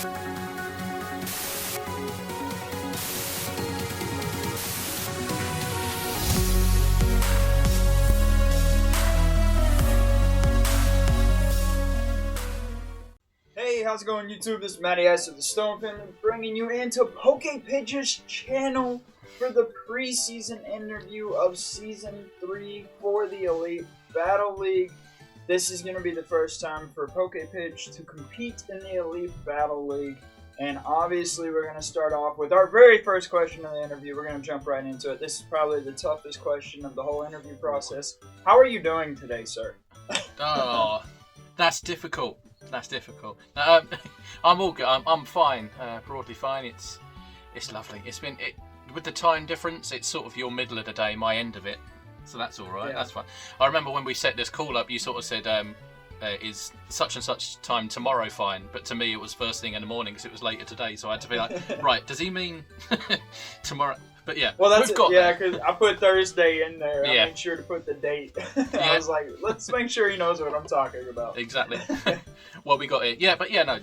Hey, how's it going, YouTube? This is Matty S of the Stone Family, bringing you into PokePidge's channel for the preseason interview of Season 3 for the Elite Battle League. This is going to be the first time for PokePidge to compete in the Elite Battle League, and obviously we're going to start off with our very first question of the interview. We're going to jump right into it. This is probably the toughest question of the whole interview process. How are you doing today, sir? Oh, that's difficult. That's difficult. I'm all good. I'm fine. Broadly fine. It's lovely. It's been with the time difference. It's sort of your middle of the day, my end of it. So that's all right. Yeah. That's fine. I remember when we set this call up, you sort of said, "Is such and such time tomorrow fine?" But to me, it was first thing in the morning because it was later today. So I had to be like, right, does he mean tomorrow? But yeah, well, that's because I put Thursday in there. Yeah. I made sure to put the date. Yeah. I was like, let's make sure he knows what I'm talking about. Exactly. Well, we got it. Yeah, but yeah, no,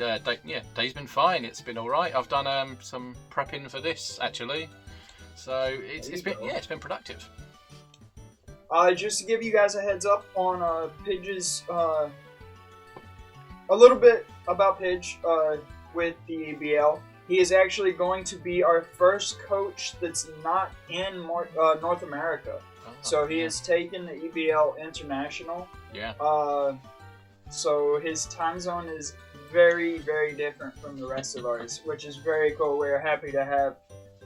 day's been fine. It's been all right. I've done some prepping for this actually, so it's been productive. Just to give you guys a heads up on Pidge's, a little bit about Pidge with the EBL. He is actually going to be our first coach that's not in North America. Oh, so he has taken the EBL International. Yeah. So his time zone is very, very different from the rest of ours, which is very cool. We're happy to have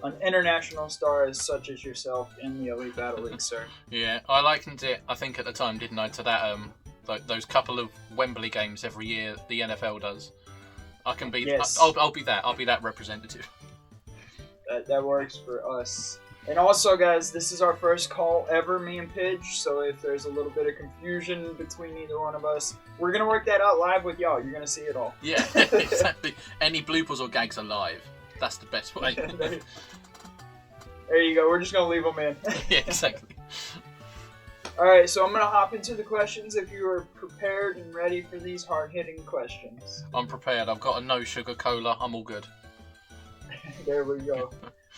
an international star such as yourself in the Elite Battle League, sir. Yeah, I likened it, I think at the time, didn't I, to that those couple of Wembley games every year the NFL does. I can be. Yes. I'll be that. I'll be that representative. That works for us. And also, guys, this is our first call ever, me and Pidge. So if there's a little bit of confusion between either one of us, we're gonna work that out live with y'all. You're gonna see it all. Yeah, exactly. Any bloopers or gags are live. That's the best way. There you go. We're just gonna leave them in. Yeah, exactly. All right, so I'm going to hop into the questions if you are prepared and ready for these hard-hitting questions. I'm prepared. I've got a no-sugar cola. I'm all good. There we go.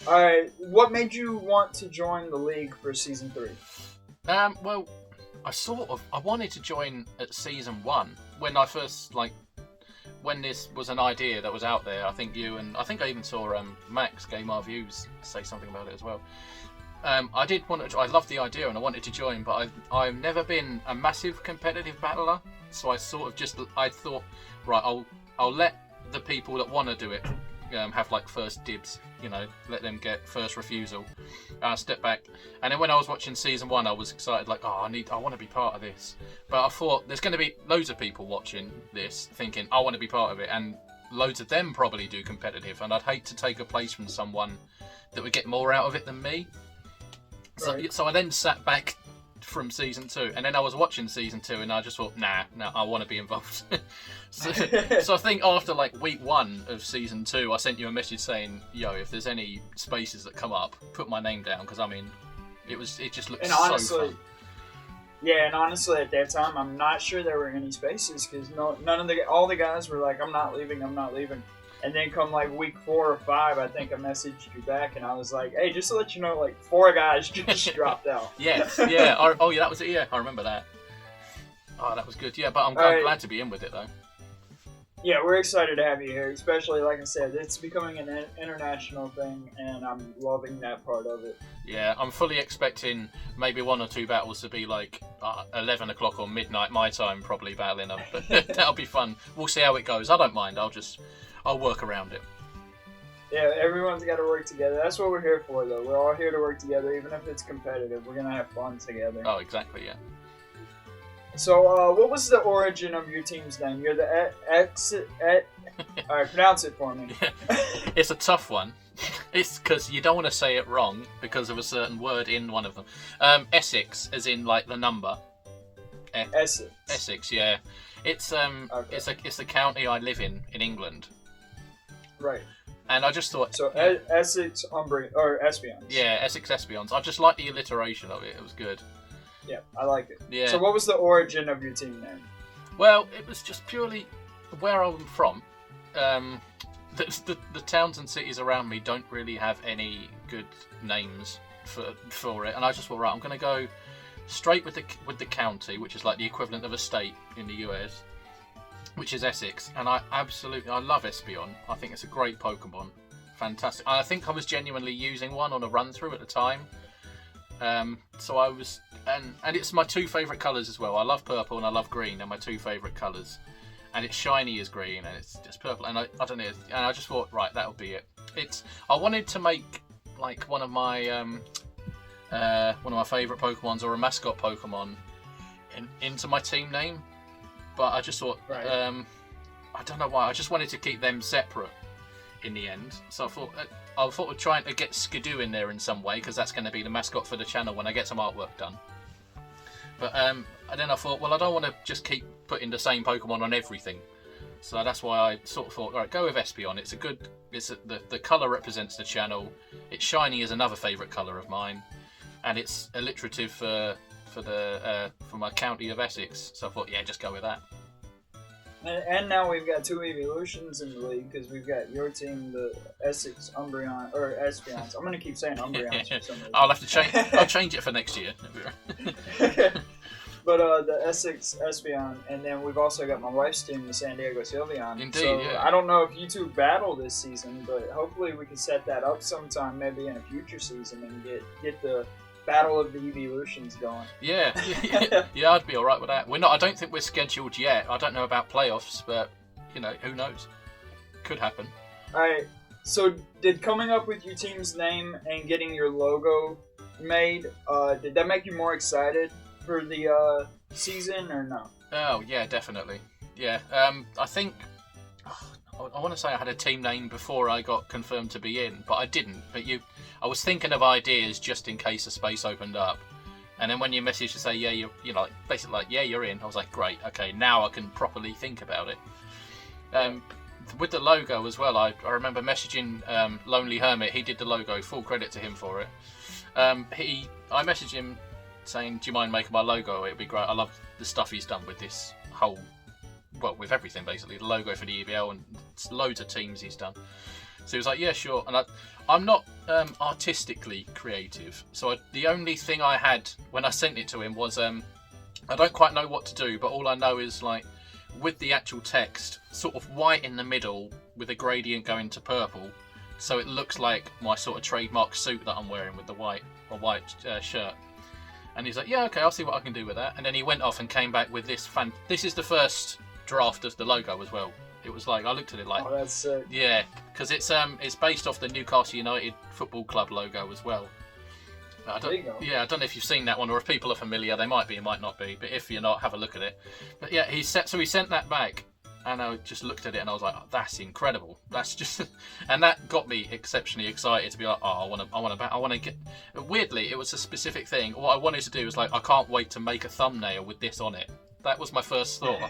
All right, what made you want to join the league for Season 3? Well, I wanted to join at Season 1 when I first, when this was an idea that was out there. I think you and I even saw Max Game Our Views say something about it as well. I did want to. I loved the idea and I wanted to join, but I've never been a massive competitive battler. So I sort of I thought, right, I'll let the people that want to do it have first dibs. You know, let them get first refusal. Step back, and then when I was watching Season 1, I was excited, I want to be part of this. But I thought there's going to be loads of people watching this, thinking I want to be part of it, and loads of them probably do competitive, and I'd hate to take a place from someone that would get more out of it than me. So I then sat back from Season 2, and then I was watching Season 2, and I just thought, nah, I want to be involved. so I think after week 1 of Season 2, I sent you a message saying, yo, if there's any spaces that come up, put my name down, because I mean, it just looked so fun. Yeah, and honestly, at that time, I'm not sure there were any spaces, because all the guys were like, I'm not leaving. And then come week 4 or 5, I think I messaged you back, and I was like, "Hey, just to let you know, 4 guys just dropped out." Yes, yeah. Oh, yeah, that was it. Yeah, I remember that. Oh, that was good. Yeah, but I'm glad to be in with it though. Yeah, we're excited to have you here, especially like I said, it's becoming an international thing, and I'm loving that part of it. Yeah, I'm fully expecting maybe 1 or 2 battles to be 11 o'clock or midnight my time, probably battling them. But that'll be fun. We'll see how it goes. I don't mind. I'll work around it. Yeah, everyone's got to work together. That's what we're here for, though. We're all here to work together, even if it's competitive. We're going to have fun together. Oh, exactly, yeah. So, what was the origin of your team's name? You're the Alright, pronounce it for me. It's a tough one. It's because you don't want to say it wrong because of a certain word in one of them. Essex, as in, the number. Essex. Essex, yeah. It's it's a county I live in England. Right. And I just thought... So, Essex or Espions. Yeah, Essex Espions. I just like the alliteration of it. It was good. Yeah, I like it. Yeah. So what was the origin of your team name? Well, it was just purely where I'm from. the towns and cities around me don't really have any good names for it, and I just thought, right, I'm going to go straight with the county, which is like the equivalent of a state in the US, which is Essex, and I love Espeon. I think it's a great Pokemon, fantastic. I think I was genuinely using one on a run through at the time, so I was, and it's my two favourite colours as well. I love purple and I love green, they're my two favourite colours. And it's shiny as green, and it's just purple. And I don't know. And I just thought, right, that'll be it. I wanted to make like one of my favourite Pokemons or a mascot Pokemon into my team name, but I just thought, right. I don't know why. I just wanted to keep them separate in the end. So I thought of trying to get Skiddo in there in some way, because that's going to be the mascot for the channel when I get some artwork done. But and then I thought, well, I don't want to just keep putting the same Pokemon on everything. So that's why I sort of thought, all right, go with Espeon. The colour represents the channel. It's shiny is another favourite colour of mine, and it's alliterative for my county of Essex. So I thought, yeah, just go with that. And now we've got two evolutions in the league, because we've got your team, the Essex Umbreon, or Espeons. I'm going to keep saying Umbreons for some reason. I'll have to change. I'll change it for next year. But the Essex Espeon, and then we've also got my wife's team, the San Diego Sylveon. Indeed, so yeah. I don't know if you two battle this season, but hopefully we can set that up sometime, maybe in a future season, and get the Battle of the Evolutions going. Yeah, I'd be all right with that. We're not. I don't think we're scheduled yet. I don't know about playoffs, but who knows? Could happen. All right. So, did coming up with your team's name and getting your logo made, did that make you more excited for the season, or no? Oh yeah, definitely. Yeah. I think I want to say I had a team name before I got confirmed to be in, but I didn't. But I was thinking of ideas just in case a space opened up. And then when you messaged to say, yeah, you're in, I was like, great, okay, now I can properly think about it. With the logo as well, I remember messaging Lonely Hermit. He did the logo, full credit to him for it. I messaged him saying, do you mind making my logo? It'd be great. I love the stuff he's done with this whole, well, with everything basically, the logo for the EBL and loads of teams he's done. So he was like, yeah, sure. And I'm not artistically creative, so the only thing I had when I sent it to him was I don't quite know what to do, but all I know is like with the actual text, sort of white in the middle with a gradient going to purple, so it looks like my sort of trademark suit that I'm wearing with the white shirt. And he's like, yeah, okay, I'll see what I can do with that. And then he went off and came back with this This is the first draft of the logo as well. It was like, I looked at it like, oh, that's sick. Yeah, because it's based off the Newcastle United Football Club logo as well. There you go. Yeah, I don't know if you've seen that one, or if people are familiar, they might be, it might not be. But if you're not, have a look at it. But yeah, he sent that back, and I just looked at it and I was like, oh, that's incredible. That's just, and that got me exceptionally excited to be like, oh, I want to get. Weirdly, it was a specific thing. What I wanted to do was like, I can't wait to make a thumbnail with this on it. That was my first thought.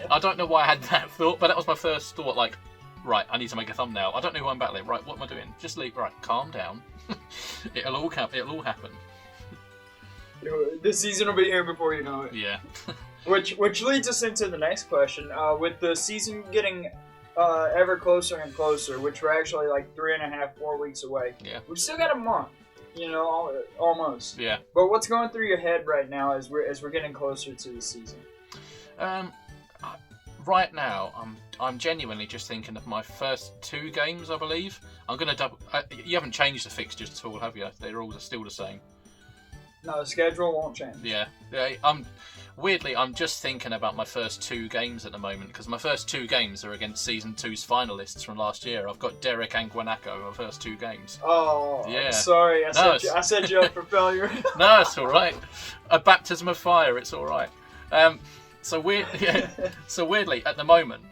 I don't know why I had that thought, but that was my first thought. Like, right, I need to make a thumbnail. I don't know who I'm battling. Right, what am I doing? Just leave. Right, calm down. It'll all happen. The season will be here before you know it. Yeah. Which leads us into the next question. With the season getting ever closer and closer, which we're actually like 3.5, 4 weeks away. Yeah. We've still got a month. Almost. Yeah. But what's going through your head right now as we're getting closer to the season? Right now, I'm genuinely just thinking of my first 2 games. I believe I'm gonna double. You haven't changed the fixtures at all, have you? They're all still the same. No, the schedule won't change. Yeah. I'm just thinking about my first 2 games at the moment, because my first 2 games are against Season 2's finalists from last year. I've got Derek and Guanaco my first 2 games. Oh, yeah. I'm sorry. I set you up for failure. No, it's all right. A baptism of fire. It's all right. So weirdly, at the moment,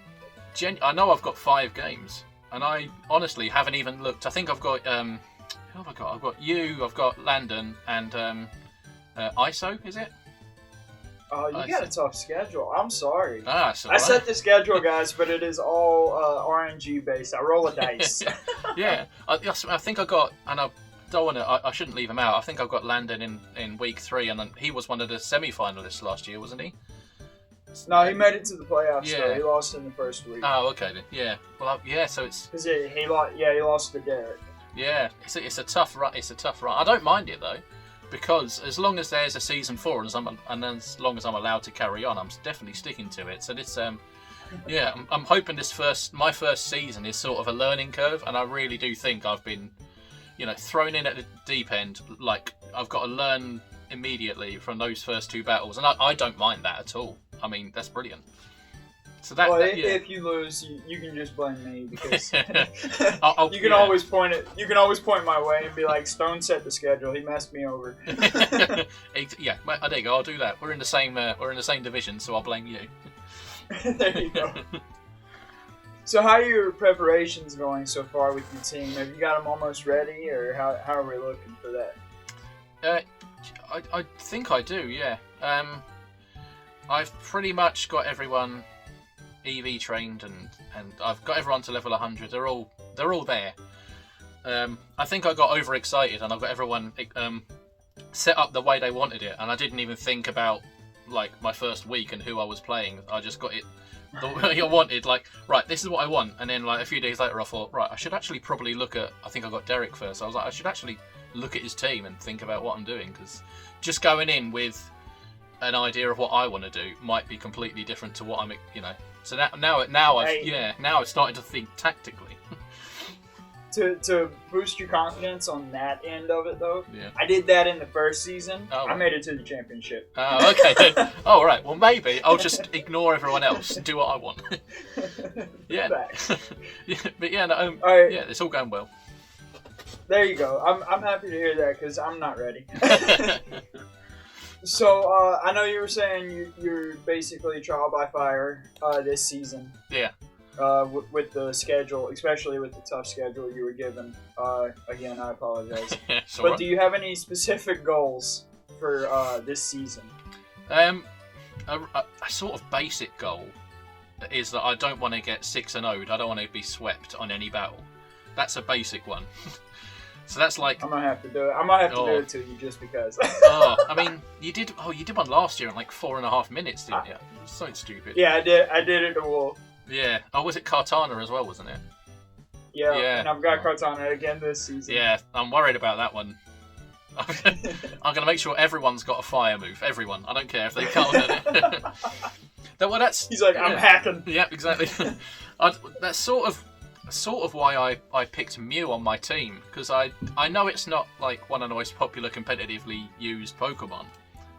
I know I've got 5 games, and I honestly haven't even looked. I think I've got who have I got? I've got you. I've got Landon and ISO. Is it? Oh, you got a tough schedule. I'm sorry. I set the schedule, guys, but it is all RNG based. I roll a dice. Yeah, I think I got, and I don't want to. I shouldn't leave him out. I think I've got Landon in week 3, and he was one of the semi-finalists last year, wasn't he? No, he made it to the playoffs. Yeah. Though. He lost in the first week. Oh, okay then. Yeah. Well, yeah. So it's because he lost to Derek. Yeah, it's a tough run. It's a tough run. I don't mind it though, because as long as there's a season 4 and as long as I'm allowed to carry on, I'm definitely sticking to it. So this yeah, I'm hoping my first season is sort of a learning curve, and I really do think I've been, thrown in at the deep end. Like I've got to learn immediately from those first 2 battles, and I don't mind that at all. I mean, that's brilliant. So if you lose, you can just blame me because you can yeah. always point it. You can always point my way and be like, "Stone set the schedule. He messed me over." Yeah, there you go. I'll do that. We're in the same division, so I'll blame you. There you go. So how are your preparations going so far with your team? Have you got them almost ready, or how are we looking for that? I think I do, yeah. I've pretty much got everyone EV trained, and I've got everyone to level 100. They're all there. I think I got overexcited, and I've got everyone set up the way they wanted it, and I didn't even think about like my first week and who I was playing. I just got it the way I wanted. Like, right, this is what I want, and then like a few days later, I thought, right, I should actually probably look at. I think I got Derek first. I was like, I should actually look at his team and think about what I'm doing, because just going in with an idea of what I want to do might be completely different to what I'm, So now I've started to think tactically. To boost your confidence on that end of it, though, yeah. I did that in the first season. Oh, I made it to the championship. Oh, okay. Then. Oh, right. Well, maybe I'll just ignore everyone else and do what I want. Yeah. Yeah. But yeah, no, right. Yeah, it's all going well. There you go. I'm happy to hear that because I'm not ready. So I know you were saying you're basically trial by fire this season. Yeah. With the schedule, especially with the tough schedule you were given. Again, I apologize. But do you have any specific goals for this season? A sort of basic goal is that I don't want to get 6-0'd. I don't want to be swept on any battle. That's a basic one. So that's like I'm gonna have to do it. I might have to do it to you just because. I mean, you did one last year in like 4.5 minutes, didn't you? It was so stupid. Yeah, I did it to Wolf. Yeah. Oh, was it Cartana as well, wasn't it? Yeah. And I've got Cartana again this season. Yeah, I'm worried about that one. I'm gonna make sure everyone's got a fire move. Everyone. I don't care if they can't do it. He's like, I'm hacking. Yeah, exactly. That's sort of why I picked Mew on my team, because I know it's not like one of the most popular competitively used Pokemon,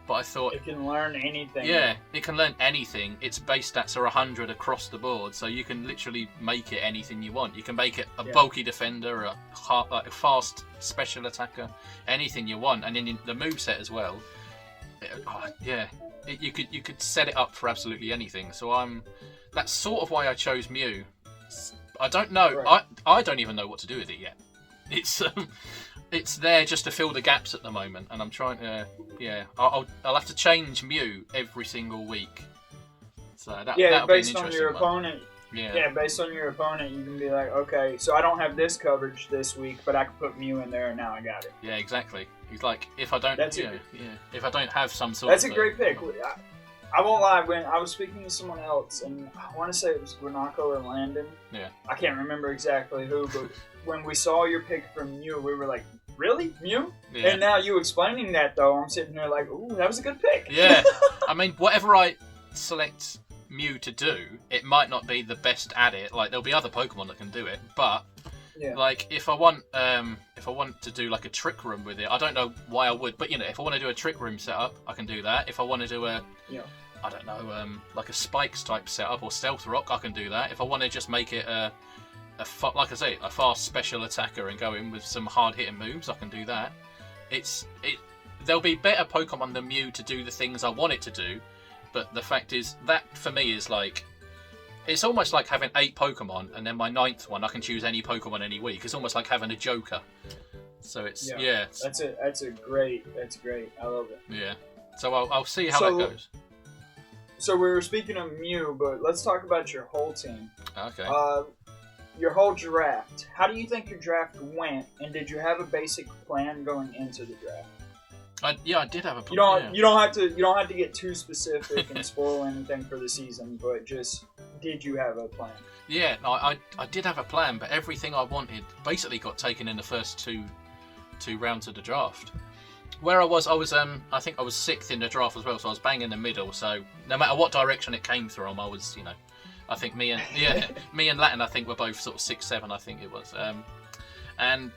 but I thought it can learn anything. Yeah, it can learn anything. Its base stats are 100 across the board, so you can literally make it anything you want. You can make it a bulky defender, a fast special attacker, anything you want, and then in the moveset as well. You could set it up for absolutely anything. So that's sort of why I chose Mew. I don't know. Right. I don't even know what to do with it yet. It's there just to fill the gaps at the moment, and I'm trying to. Yeah, I'll have to change Mew every single week. So that'll be an interesting on your opponent. Yeah, based on your opponent, you can be like, okay, so I don't have this coverage this week, but I can put Mew in there, and now I got it. Yeah, exactly. He's like, if I don't, if I don't have some sort. That's a great pick. I won't lie, when I was speaking to someone else, and I want to say it was Renako or Landon. Yeah. I can't remember exactly who, but when we saw your pick from Mew, we were like, really? Mew? Yeah. And now you explaining that, though, I'm sitting here like, ooh, that was a good pick. Yeah. I mean, whatever I select Mew to do, it might not be the best at it. Like, there'll be other Pokemon that can do it, but... Yeah. Like if I want to do like a trick room with it, I don't know why I would, but if I want to do a trick room setup, I can do that. If I want to do I don't know, like a spikes type setup or stealth rock, I can do that. If I want to just make it like I say, a fast special attacker and go in with some hard hitting moves, I can do that. There'll be better Pokemon than Mew to do the things I want it to do, but the fact is that for me is like. It's almost like having 8 Pokemon, and then my 9th one, I can choose any Pokemon any week. It's almost like having a Joker. So it's That's great. I love it. Yeah. So I'll see how that goes. So we were speaking of Mew, but let's talk about your whole team. Okay. Your whole draft. How do you think your draft went, and did you have a basic plan going into the draft? I did have a plan. You don't have to get too specific and spoil anything for the season, but just did you have a plan? Yeah, no, I did have a plan, but everything I wanted basically got taken in the first two rounds of the draft. Where I think I was 6th in the draft as well, so I was bang in the middle. So no matter what direction it came from, I was, I think me and Latin, I think were both sort of 6, 7, I think it was. And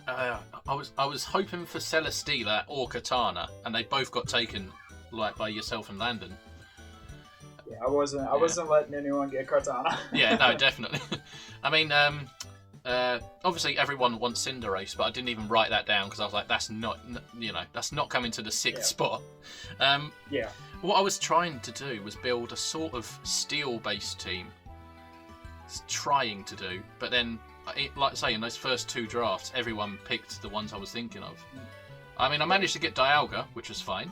I was hoping for Celesteela or Katana, and they both got taken, like by yourself and Landon. Yeah, I wasn't letting anyone get Katana. Yeah, no, definitely. I mean, obviously everyone wants Cinderace, but I didn't even write that down because I was like, that's not coming to the 6th spot. Yeah. What I was trying to do was build a sort of steel-based team. Trying to do, but then, like I say, in those first 2 drafts, everyone picked the ones I was thinking of. I mean, I managed to get Dialga, which was fine.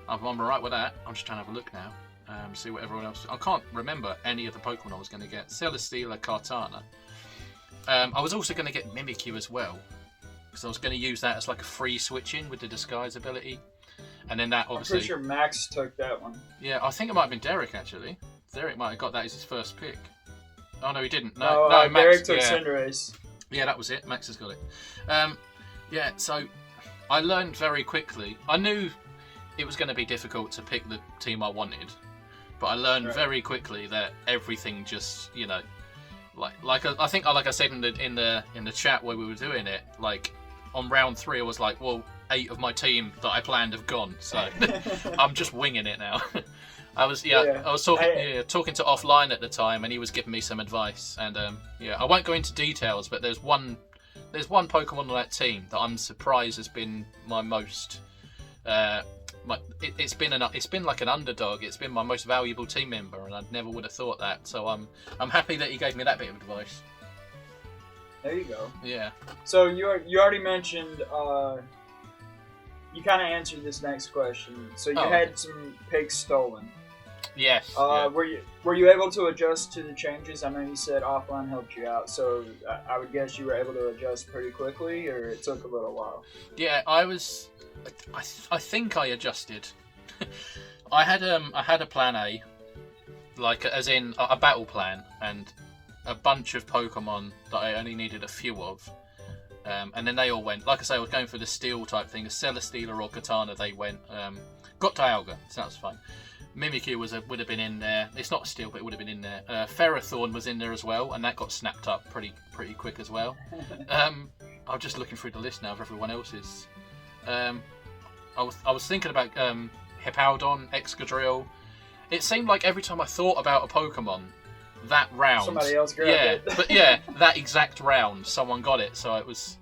I'm alright with that. I'm just trying to have a look now. See what everyone else... I can't remember any of the Pokemon I was going to get. Celesteela, Kartana. I was also going to get Mimikyu as well, because I was going to use that as like a free switch-in with the disguise ability. And then that obviously... I'm pretty sure Max took that one. Yeah, I think it might have been Derek, actually. Derek might have got that as his first pick. Oh, no, he didn't. No, Max, Derek took Cinderace. Yeah, that was it. Max has got it. Yeah, so I learned very quickly. I knew it was going to be difficult to pick the team I wanted, but I learned very quickly that everything just, like I think, like I said in the chat where we were doing it, like on round 3, I was like, well, 8 of my team that I planned have gone, so I'm just winging it now. I was talking to Offline at the time, and he was giving me some advice, and I won't go into details, but there's one Pokemon on that team that I'm surprised has been my most. It's been like an underdog. It's been my most valuable team member, and I never would have thought that. So I'm happy that he gave me that bit of advice. There you go. Yeah. So you already mentioned. You kind of answered this next question. So you had some picks stolen. Yes. Were you able to adjust to the changes? I know you said Offline helped you out, so I would guess you were able to adjust pretty quickly, or it took a little while. Yeah, I was. I think I adjusted. I had a plan A, like as in a battle plan, and a bunch of Pokemon that I only needed a few of. And then they all went. Like I say, I was going for the steel type thing. A Celesteela or Katana, they went. Got Dialga, so that's fine. Mimikyu would have been in there. It's not steel, but it would have been in there. Ferrothorn was in there as well, and that got snapped up pretty quick as well. I'm just looking through the list now of everyone else's. I was thinking about Hippowdon, Excadrill. It seemed like every time I thought about a Pokemon, that round, somebody else grabbed it. But that exact round, someone got it. So it was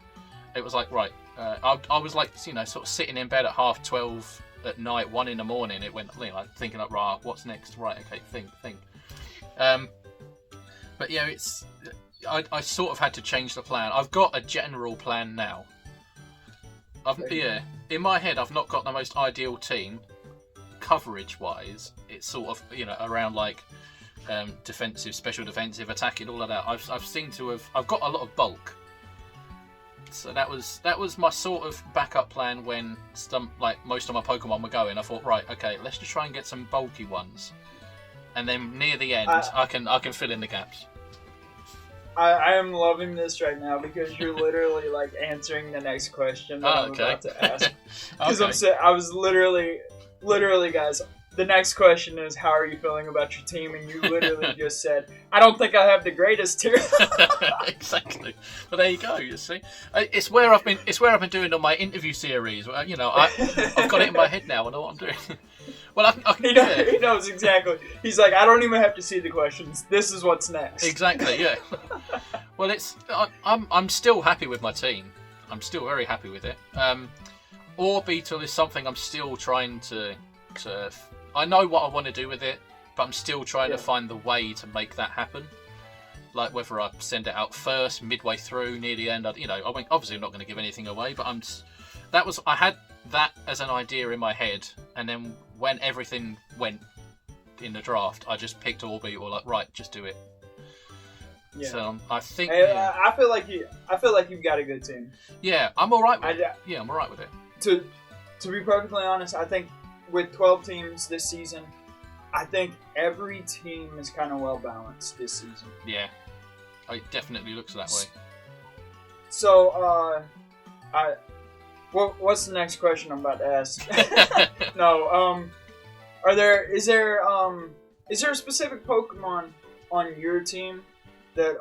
like right. I was like, sort of sitting in bed at 12:30 at night, 1 in the morning. It went like thinking like, right, what's next? Right, okay, think. But yeah, I sort of had to change the plan. I've got a general plan now. In my head, I've not got the most ideal team coverage-wise. It's sort of around like defensive, special defensive, attacking, all of that. I've got a lot of bulk. So that was my sort of backup plan when most of my Pokemon were going. I thought, right, okay, let's just try and get some bulky ones, and then near the end, I can fill in the gaps. I am loving this right now because you're literally like answering the next question that I'm about to ask. Because I was literally, guys. The next question is, how are you feeling about your team? And you literally just said, I don't think I have the greatest here. Exactly. Well, there you go. You see, it's where I've been doing on my interview series. I've got it in my head now. I know what I'm doing. Well, he knows exactly. He's like, I don't even have to see the questions. This is what's next. Exactly. Yeah. Well, I'm still happy with my team. I'm still very happy with it. Orbeetle is something I'm still trying to. I know what I want to do with it, but I'm still trying to find the way to make that happen. Like whether I send it out first, midway through, near the end. Obviously I'm not going to give anything away, but I had that as an idea in my head, and then when everything went in the draft, I just picked Orbeetle. Like, right, just do it. Yeah. So I think. I feel like you've got a good team. Yeah, I'm all right with it. I'm all right with it. to be perfectly honest, I think with 12 teams this season, I think every team is kind of well balanced this season. Yeah, it definitely looks that way. So, what's the next question I'm about to ask? No, is there a specific Pokemon on your team that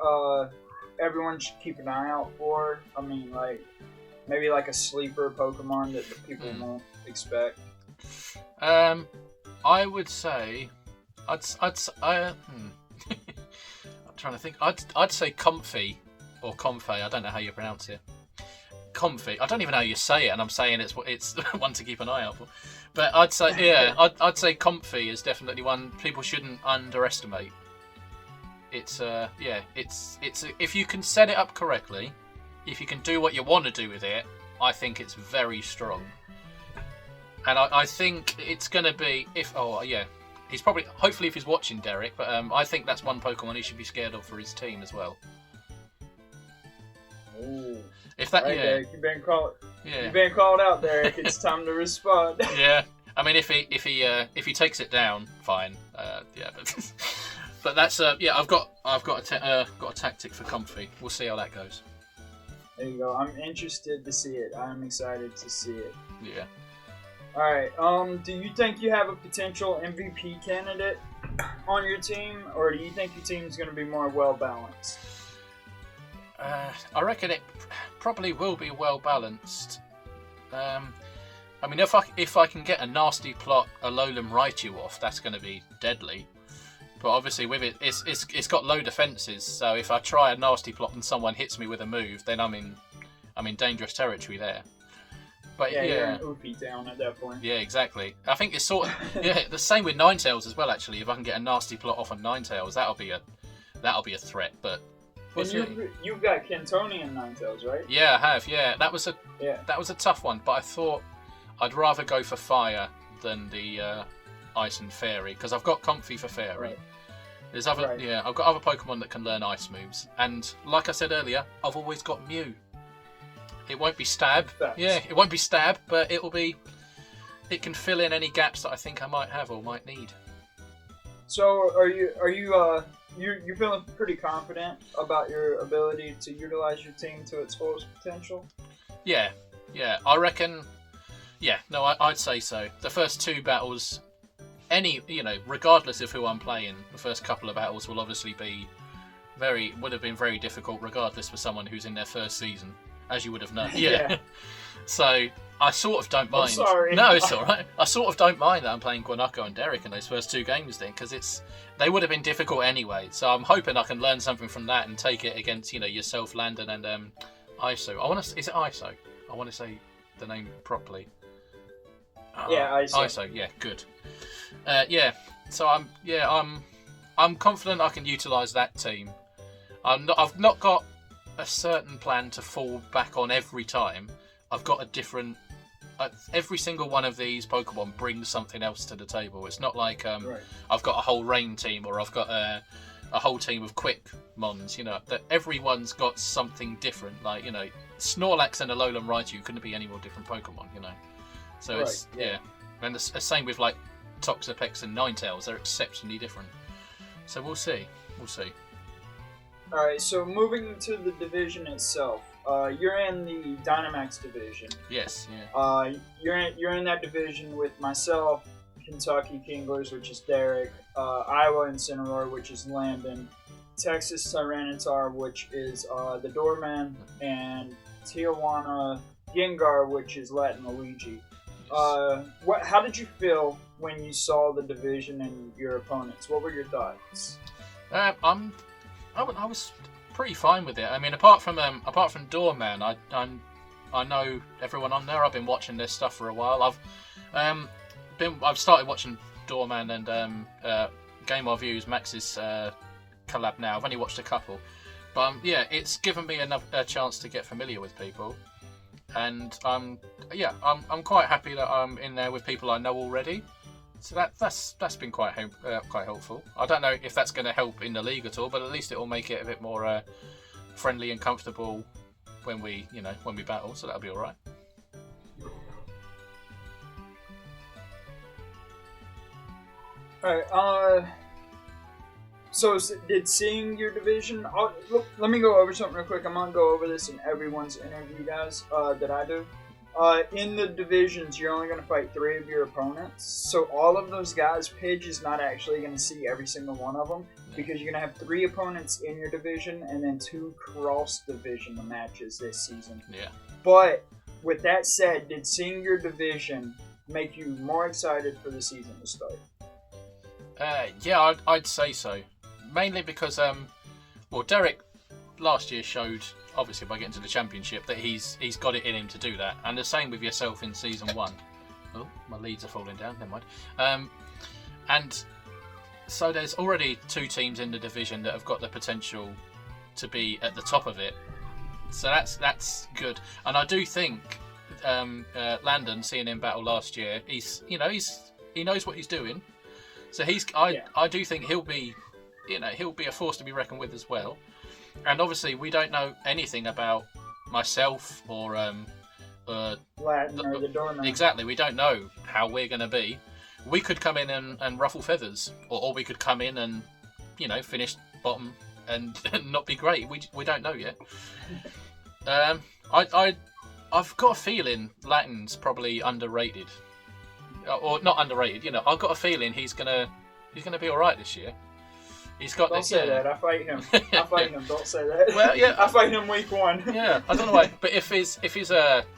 everyone should keep an eye out for? I mean, like maybe like a sleeper Pokemon that people won't expect. I would say, I'm trying to think. I'd say Comfey or Comfey. I don't know how you pronounce it. Comfey. I don't even know how you say it, and I'm saying it's one to keep an eye out for. But I'd say I'd say Comfey is definitely one people shouldn't underestimate. It's if you can set it up correctly, if you can do what you want to do with it, I think it's very strong. And I think it's going to be he's probably, hopefully if he's watching, Derek, but I think that's one Pokemon he should be scared of for his team as well. Ooh. If that, right, Derek, you've been called out, Derek. It's time to respond. Yeah, I mean if he takes it down, fine. But that's I've got a tactic for Comfey. We'll see how that goes. There you go. I'm interested to see it. I'm excited to see it. Yeah. All right. Do you think you have a potential MVP candidate on your team, or do you think your team is going to be more well balanced? I reckon it probably will be well balanced. I mean, if I can get a nasty plot, a Alolan Raichu off, that's going to be deadly. But obviously, with it's got low defenses. So if I try a nasty plot and someone hits me with a move, then I'm in dangerous territory there. But you're an Oofy down at that point. Yeah, exactly. I think it's sort of the same with Ninetales as well. Actually, if I can get a nasty plot off on Ninetales, that'll be a threat. But you've got Cantonian Ninetales, right? Yeah, I have. Yeah, that was a tough one. But I thought I'd rather go for fire than the Ice and Fairy, because I've got Comfey for Fairy. Right. There's other I've got other Pokemon that can learn ice moves, and like I said earlier, I've always got Mew. It won't be Stab. It won't be Stab, but it can fill in any gaps that I think I might have or might need. So are you feeling pretty confident about your ability to utilize your team to its fullest potential? Yeah, I reckon. Yeah, no, I'd say so. The first two battles, regardless of who I'm playing, the first couple of battles will obviously would have been very difficult, regardless for someone who's in their first season, as you would have known. Yeah. So I sort of don't mind. I'm sorry. No, it's all right. I sort of don't mind that I'm playing Guanaco and Derek in those first two games then, because they would have been difficult anyway. So I'm hoping I can learn something from that and take it against yourself, Landon, and ISO. Is it ISO? I want to say the name properly. ISO. Yeah, good. So I'm confident I can utilise that team. I've not got a certain plan to fall back on every time. I've got a different. Every single one of these Pokemon brings something else to the table. It's not like I've got a whole rain team or I've got a whole team of quick mons. That everyone's got something different. Like Snorlax and Alolan Raichu couldn't be any more different Pokemon. So and the same with like Toxapex and Ninetales. They're exceptionally different. So we'll see. All right. So moving to the division itself, you're in the Dynamax division. Yes. Yeah. You're in that division with myself, Kentucky Kinglers, which is Derek, Iowa Incineroar, which is Landon, Texas Tyranitar, which is the Doorman, and Tijuana Gengar, which is Latin Luigi. How did you feel when you saw the division and your opponents? What were your thoughts? I was pretty fine with it. I mean, apart from Doorman, I know everyone on there. I've been watching their stuff for a while. I've started watching Doorman and Game of Views, Max's collab now. I've only watched a couple, but it's given me a chance to get familiar with people. And I'm quite happy that I'm in there with people I know already. So that's been quite helpful. I don't know if that's going to help in the league at all, but at least it will make it a bit more friendly and comfortable when we battle. So that'll be all right. Alright, so did seeing your division... look, let me go over something real quick. I'm going to go over this in everyone's interview, guys, that I do. In the divisions, you're only going to fight 3 of your opponents. So all of those guys, Pidge is not actually going to see every single one of them. Because you're going to have 3 opponents in your division and then 2 cross-division matches this season. Yeah. But, with that said, did seeing your division make you more excited for the season to start? Yeah, I'd say so. Mainly because, Derek last year showed, obviously by getting to the championship, that he's got it in him to do that. And the same with yourself in season 1. Oh, my leads are falling down, never mind. And so there's already 2 teams in the division that have got the potential to be at the top of it. So that's good. And I do think Landon, seeing him battle last year, he knows what he's doing. So I do think he'll be a force to be reckoned with as well. And obviously we don't know anything about myself or Latin or the doorman. Exactly, we don't know how we're going to be. We could come in and ruffle feathers, or we could come in and finish bottom and not be great. We don't know yet. I've got a feeling Latin's probably underrated, or not underrated. I've got a feeling he's gonna be all right this year. He's got. Don't say that. I fight him. Don't say that. Well, yeah. I fight him week 1. Yeah, I don't know why, but if his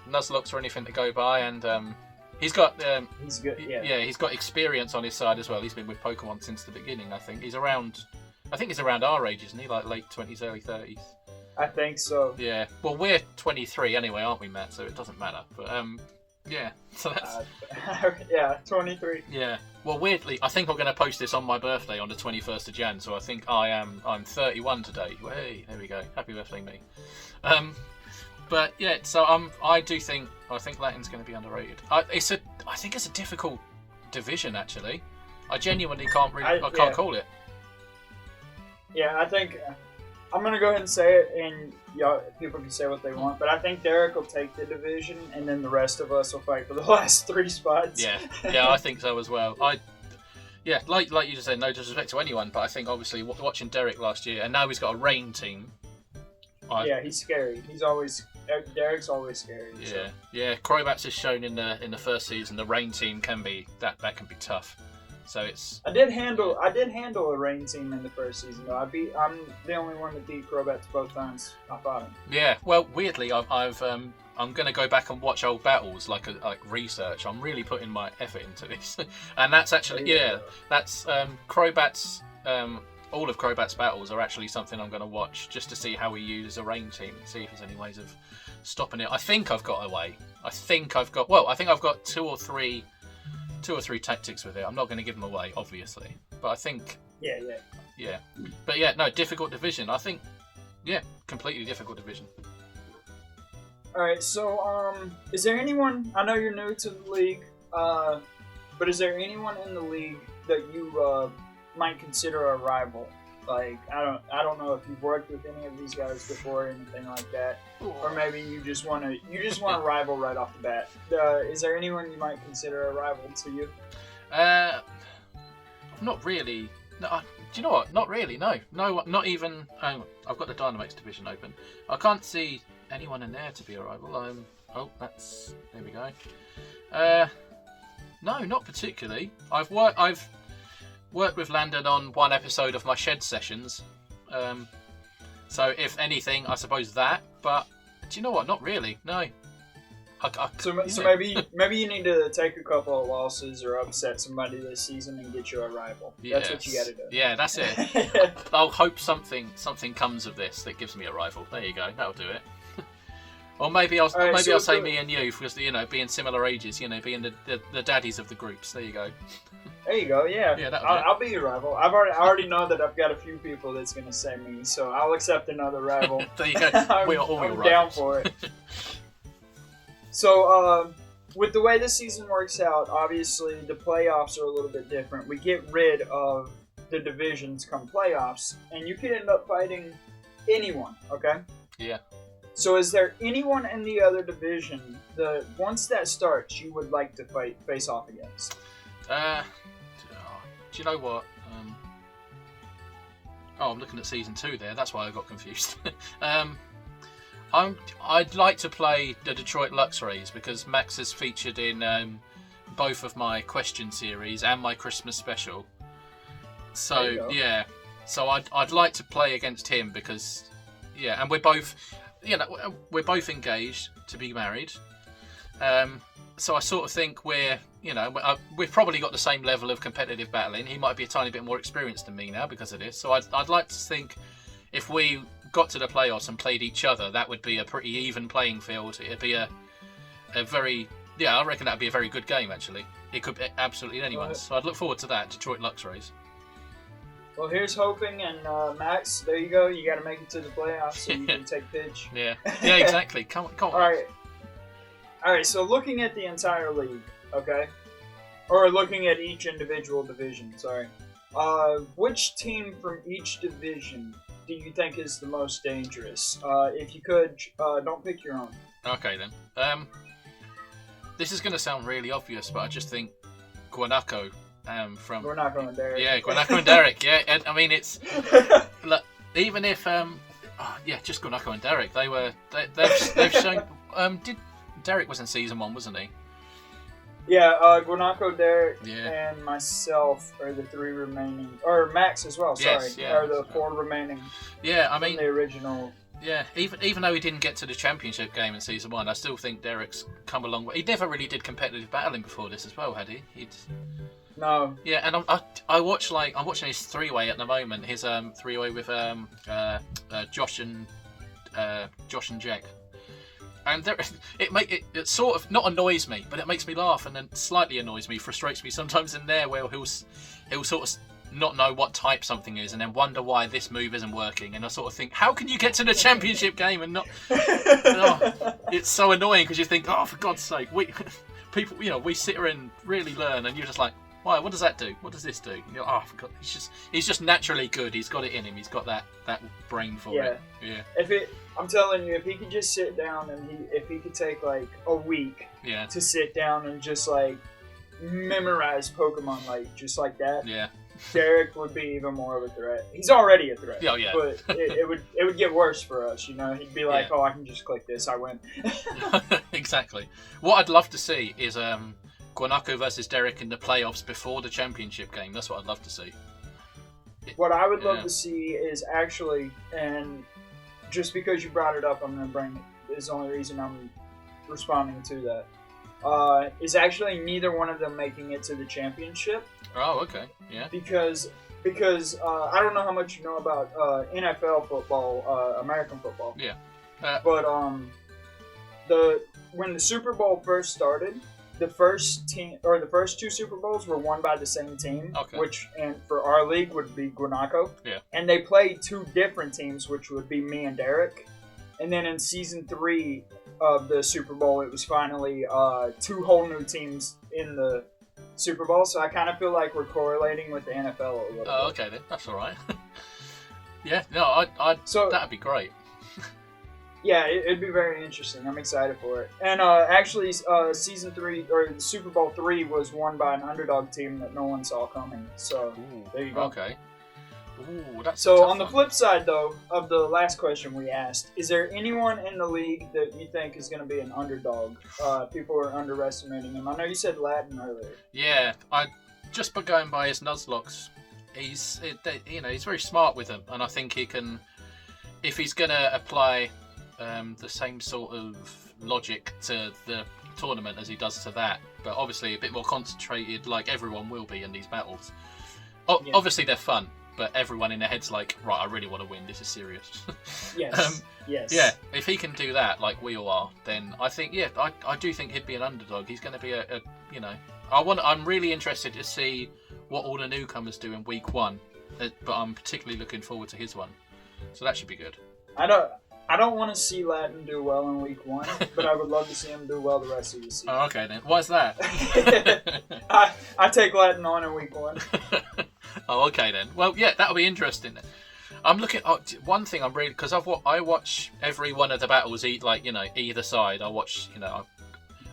Nuzlocke or anything to go by, and he's got he's good. Yeah. Yeah, he's got experience on his side as well. He's been with Pokemon since the beginning. I think he's around our age, isn't he? Like late 20s, early 30s. I think so. Yeah. Well, we're 23 anyway, aren't we, Matt? So it doesn't matter. But yeah. So that's. Yeah, 23. Yeah. Well, weirdly, I think I'm going to post this on my birthday on the 21st of Jan. So I think I'm 31 today. Hey, there we go. Happy birthday, me. But yeah, so I think Latin's going to be underrated. I think it's a difficult division actually. I genuinely can't call it. Yeah, I think I'm going to go ahead and say it, and people can say what they want, but I think Derek will take the division, and then the rest of us will fight for the last 3 spots. Yeah, I think so as well. Like you just said, no disrespect to anyone, but I think obviously watching Derek last year, and now he's got a rain team. Yeah, he's scary. Derek's always scary. Yeah, so. Yeah. Crowbats has shown in the first season the rain team can be that can be tough. So it's. I did handle a rain team in the first season though. I'm the only one that beat Crowbats both times I fought him. Yeah. Well, weirdly, I'm going to go back and watch old battles like research. I'm really putting my effort into this, and that's actually that's Crowbats. All of Crowbat's battles are actually something I'm going to watch just to see how he uses a rain team, see if there's any ways of stopping it. I think I've got a way. I think I've got two or three tactics with it. I'm not going to give them away, obviously, but I think. Yeah. But yeah, no, difficult division. I think, completely difficult division. All right, so is there anyone? I know you're new to the league, but is there anyone in the league that you might consider a rival? Like I don't know if you've worked with any of these guys before or anything like that, or maybe you just want to rival right off the bat. Is there anyone you might consider a rival to you? Not really. No, do you know what? Not really. No, not even. I've got the Dynamax division open. I can't see anyone in there to be a rival. There we go. No, not particularly. I've worked with Landon on one episode of my shed sessions. So if anything, I suppose that. But do you know what? Not really. No. So maybe you need to take a couple of losses or upset somebody this season and get you a rival. That's what you got to do. Yeah, that's it. I'll hope something comes of this that gives me a rival. There you go. That'll do it. Or maybe I'll say me and you, because being similar ages, being the daddies of the groups. There you go. There you go. Yeah. I'll be your rival. I already know that I've got a few people that's gonna say me, so I'll accept another rival. There you go. We are all your rivals. I'm down for it. So, with the way this season works out, obviously the playoffs are a little bit different. We get rid of the divisions come playoffs, and you can end up fighting anyone. Okay. Yeah. So is there anyone in the other division that once that starts you would like to face off against? you know what? I'm looking at season 2 there. That's why I got confused. I'd like to play the Detroit Luxrays because Max is featured in both of my question series and my Christmas special. So yeah, so I'd like to play against him because and we're both engaged to be married. So I sort of think we've probably got the same level of competitive battling. He might be a tiny bit more experienced than me now because of this. So I'd like to think if we got to the playoffs and played each other, that would be a pretty even playing field. It'd be a very I reckon that'd be a very good game actually. It could be absolutely anyone's. So I'd look forward to that. Detroit Luxrays. Well, here's hoping, and Max, there you go. You got to make it to the playoffs so you can take pitch. Yeah, exactly. Come on. All right. So looking at the entire league, okay, or looking at each individual division. Sorry. Which team from each division do you think is the most dangerous? If you could, don't pick your own. Okay then. This is going to sound really obvious, but I just think Guanaco. From Guanaco and Derek. Yeah, Guanaco and Derek. Yeah, and I mean it's look, even if just Guanaco and Derek. They've shown. Did Derek was in season 1, wasn't he? Yeah, Guanaco, Derek, and myself are the 3 remaining, or Max as well. Sorry, are the 4 remaining. Yeah, I mean the original. Yeah, even though he didn't get to the championship game in season 1, I still think Derek's come a long way. He never really did competitive battling before this as well, had he? No. Yeah, and I'm watching his 3-way at the moment. His 3-way with Josh and Jack, and it sort of not annoys me, but it makes me laugh, and then slightly annoys me, frustrates me sometimes in there where he'll sort of not know what type something is, and then wonder why this move isn't working, and I sort of think, how can you get to the championship game and not? It's so annoying because you think, oh, for God's sake, we sit here and really learn, and you're just like. Why? What does that do? What does this do? And you're, oh, for God, he's just naturally good. He's got it in him. He's got that brain for it. Yeah. I'm telling you, if he could just sit down and if he could take like a week to sit down and just like memorize Pokemon just like that. Yeah. Derek would be even more of a threat. He's already a threat. Oh, yeah. But it would get worse for us, you know. He'd be like, oh, I can just click this, I win. Exactly. What I'd love to see is Guanaco versus Derek in the playoffs before the championship game. That's what I'd love to see. What I would love to see is actually, and just because you brought it up, I'm going to bring it. Is the only reason I'm responding to that. Is actually neither one of them making it to the championship. Oh, okay. Yeah. Because I don't know how much you know about NFL football, American football. Yeah. But when the Super Bowl first started, the first 2 Super Bowls were won by the same team, which and for our league would be Guanaco. Yeah. And they played 2 different teams, which would be me and Derek. And then in season 3 of the Super Bowl, it was finally 2 whole new teams in the Super Bowl. So I kind of feel like we're correlating with the NFL a little bit. Oh, okay then. That's all right. Yeah. No, that'd be great. Yeah, it'd be very interesting. I'm excited for it. And actually, season 3 or the Super Bowl 3 was won by an underdog team that no one saw coming. So there you go. Okay. Ooh, that's so on the flip side, though, of the last question we asked, is there anyone in the league that you think is going to be an underdog? People are underestimating him. I know you said Latin earlier. Yeah, just by going by his Nuzlocke, he's very smart with them, and I think he can, if he's going to apply the same sort of logic to the tournament as he does to that, but obviously a bit more concentrated, like everyone will be in these battles. Obviously they're fun, but everyone in their head's like, right, I really want to win, this is serious. Yes. Yes. Yeah, if he can do that like we all are, then I think, I do think he'd be an underdog. He's going to be I'm really interested to see what all the newcomers do in week 1, but I'm particularly looking forward to his one. So that should be good. I don't want to see Latin do well in week 1, but I would love to see him do well the rest of the season. Oh, okay then. Why's that? I take Latin on in week 1. Oh, okay then. Well, yeah, that'll be interesting then. I'm looking at one thing I'm really, because I watch every one of the battles, either side. I watch,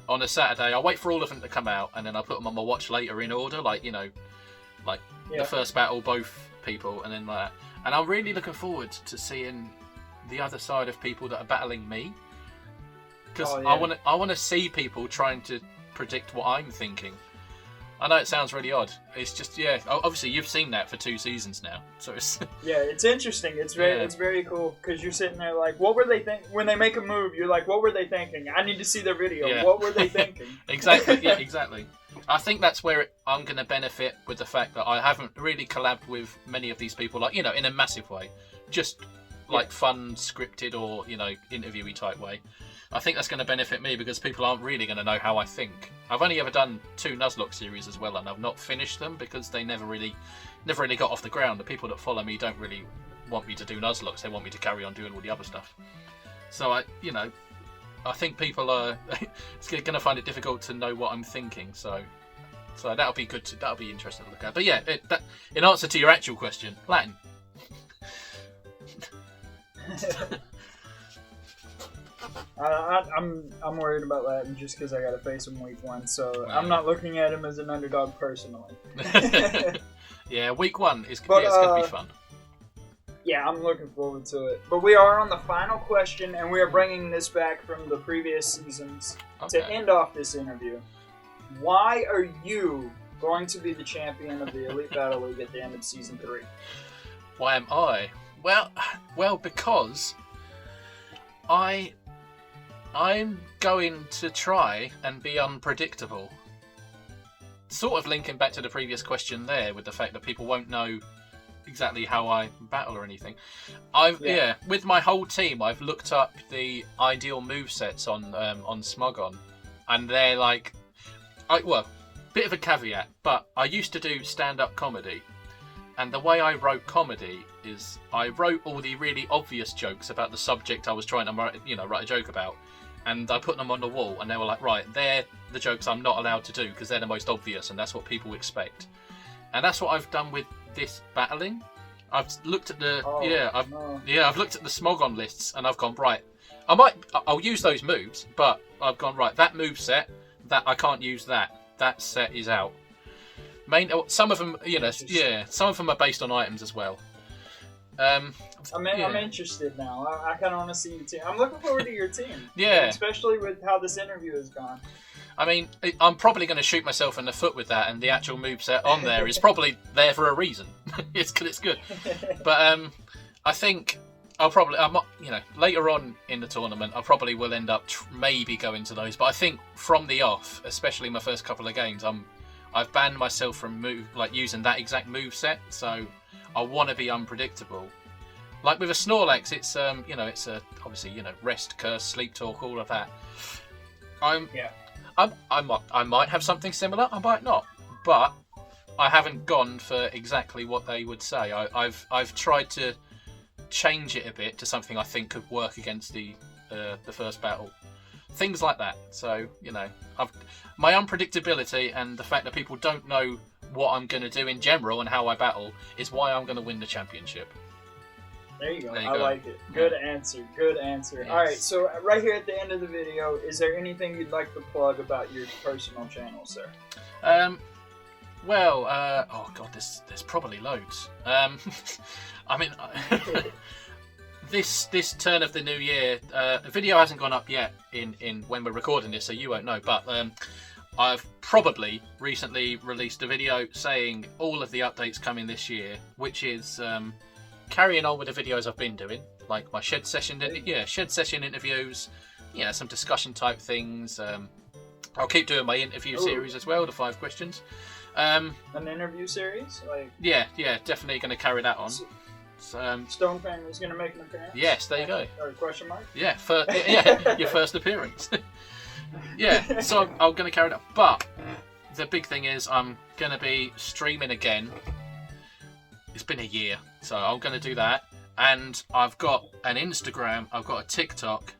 on a Saturday. I wait for all of them to come out, and then I put them on my watch later in order, like the first battle, both people, and then like that. And I'm really looking forward to seeing the other side of people that are battling me, because I want to see people trying to predict what I'm thinking. I know it sounds really odd. It's just obviously you've seen that for 2 seasons now, so it's it's interesting. It's very cool because you're sitting there like, what were they thinking when they make a move? You're like, what were they thinking? I need to see their video. Yeah. What were they thinking? Exactly. Yeah, exactly. I think that's where I'm going to benefit with the fact that I haven't really collabed with many of these people, like, in a massive way, just like fun, scripted, or interviewy type way. I think that's going to benefit me because people aren't really going to know how I think. I've only ever done 2 Nuzlocke series as well, and I've not finished them because they never really got off the ground. The people that follow me don't really want me to do Nuzlocks; they want me to carry on doing all the other stuff. So I think people are going to find it difficult to know what I'm thinking. So that'll be good. That'll be interesting to look at. But yeah, in answer to your actual question, Latin. I'm worried about Latin just because I got to face him week 1, so I'm not looking at him as an underdog personally. Yeah, week 1 it's going to be fun. Yeah, I'm looking forward to it. But we are on the final question, and we are bringing this back from the previous seasons to end off this interview. Why are you going to be the champion of the Elite Battle League at the end of Season 3? Why am I? Well, because I'm going to try and be unpredictable. Sort of linking back to the previous question there, with the fact that people won't know exactly how I battle or anything. With my whole team, I've looked up the ideal movesets on Smogon, and they're like, bit of a caveat, but I used to do stand-up comedy, and the way I wrote comedy is I wrote all the really obvious jokes about the subject I was trying to write a joke about, and I put them on the wall, and they were like, right, they're the jokes I'm not allowed to do because they're the most obvious, and that's what people expect. And that's what I've done with this battling. I've looked at the I've looked at the Smogon lists, and I've gone, right, I'll use those moves, but I've gone, right, that move set, that I can't use that set is out. Some of them, some of them are based on items as well. I'm interested now. I kind of want to see your team. I'm looking forward to your team. Yeah. Especially with how this interview has gone. I mean, I'm probably going to shoot myself in the foot with that, and the actual moveset on there is probably there for a reason. It's good. But I think later on in the tournament, I probably will end up maybe going to those. But I think from the off, especially my first couple of games, I've banned myself from using that exact moveset. So I want to be unpredictable. Like with a Snorlax, it's obviously rest, curse, sleep talk, all of that. I might have something similar, I might not, but I haven't gone for exactly what they would say. I've tried to change it a bit to something I think could work against the first battle, things like that. So my unpredictability and the fact that people don't know what I'm going to do in general and how I battle is why I'm going to win the championship. There you go. I like it. Good answer. Yes. All right, so right here at the end of the video, is there anything you'd like to plug about your personal channel, sir? There's probably loads. I mean, this turn of the new year, the video hasn't gone up yet in when we're recording this, so you won't know, but I've probably recently released a video saying all of the updates coming this year, which is carrying on with the videos I've been doing, like my shed session interviews, some discussion type things. I'll keep doing my interview series as well, the 5 questions. An interview series? Definitely going to carry that on. StoneFamily's going to make an appearance? Yes, there you go. Or question mark? Yeah, your first appearance. So I'm going to carry it up. But the big thing is I'm going to be streaming again. It's been a year, so I'm going to do that. And I've got an Instagram, I've got a TikTok,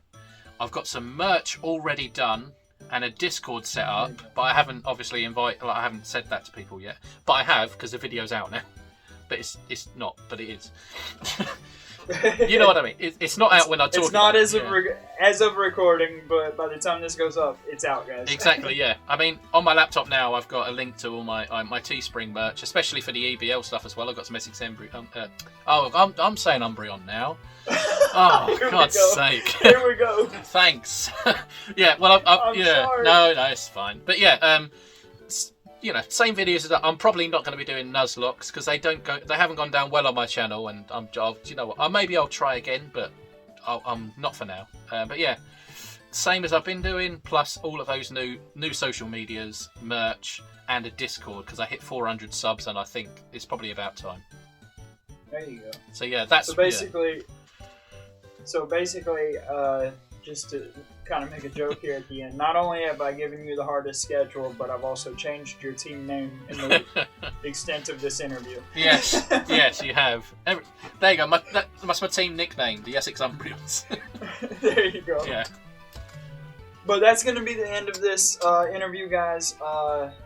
I've got some merch already done, and a Discord set up. But I haven't obviously I haven't said that to people yet. But I have, because the video's out now. But it's not, but it is. You know what I mean? It's not out when I talk. It's not as of recording, but by the time this goes up, it's out, guys. Exactly. Yeah. I mean, on my laptop now, I've got a link to all my Teespring merch, especially for the EBL stuff as well. I've got some Essex Umbreon. I'm saying Umbreon now. Oh, God's sake! Here we go. Thanks. Yeah. Well, I'm yeah. sorry. No, it's fine. But yeah. You know, same videos as that. I'm probably not going to be doing Nuzlocks because they haven't gone down well on my channel, and you know what? Maybe I'll try again, but I'm not for now. But yeah, same as I've been doing, plus all of those new social medias, merch, and a Discord because I hit 400 subs, and I think it's probably about time. There you go. So yeah, that's So basically, just to kind of make a joke here at the end, not only have I given you the hardest schedule, but I've also changed your team name in the extent of this interview. Yes, yes, you have. There you go. That's my team nickname, the Essex Umbreons. There you go. Yeah. But that's going to be the end of this interview, guys.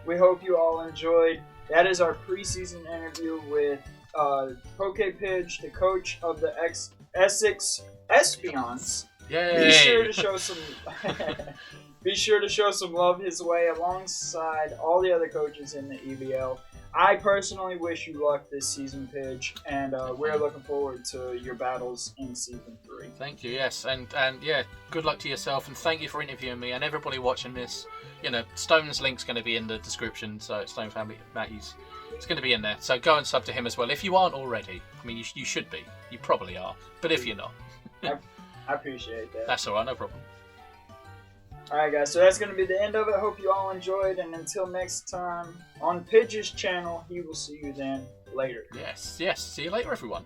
We hope you all enjoyed. That is our preseason interview with Poke Pidge, the coach of the Essex Espions. Yay. Be sure to show some love his way alongside all the other coaches in the EBL. I personally wish you luck this season, Pidge, and we're looking forward to your battles in season 3. Thank you. Yes, and yeah, good luck to yourself, and thank you for interviewing me and everybody watching this. You know, Stone's link's going to be in the description, so Stone Family Matthews. It's going to be in there, so go and sub to him as well if you aren't already. I mean, you should be. You probably are, but if you're not, I appreciate that. That's all right, no problem. Alright guys, so that's going to be the end of it. Hope you all enjoyed, and until next time on Pidge's channel, he will see you then later. Yes, see you later everyone.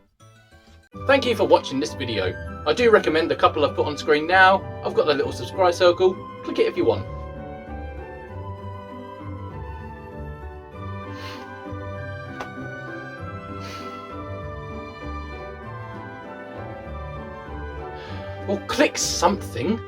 Thank you for watching this video. I do recommend the couple I've put on screen now. I've got the little subscribe circle, click it if you want. Well, click something.